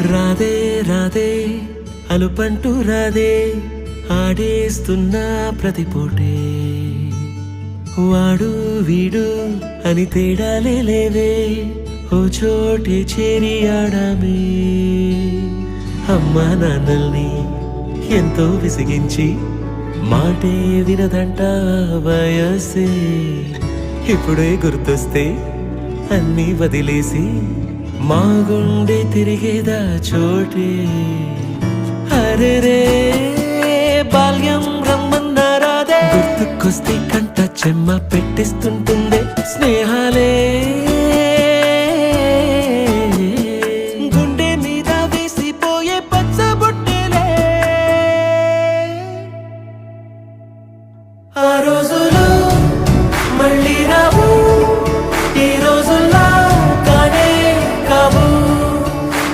రాదే రాదే అలుపంటూ రాదే ఆడేస్తున్నా ప్రతి పూటే వాడు వీడు అని తేడాలే లేవే ఓ చోటే చేరి ఆడామే అమ్మా నాన్నల్ని ఎంతో విసిగించి మాటే వినదంట వయసే ఇప్పుడే గుర్తొస్తే అన్నీ వదిలేసి మా గుండె తిరిగేదా చోటే అరే రే బాల్యం రమ్మన్నారాదే గుర్తుకొస్తే కంట చెమ్మ పెట్టిస్తుంటుందే స్నేహాలే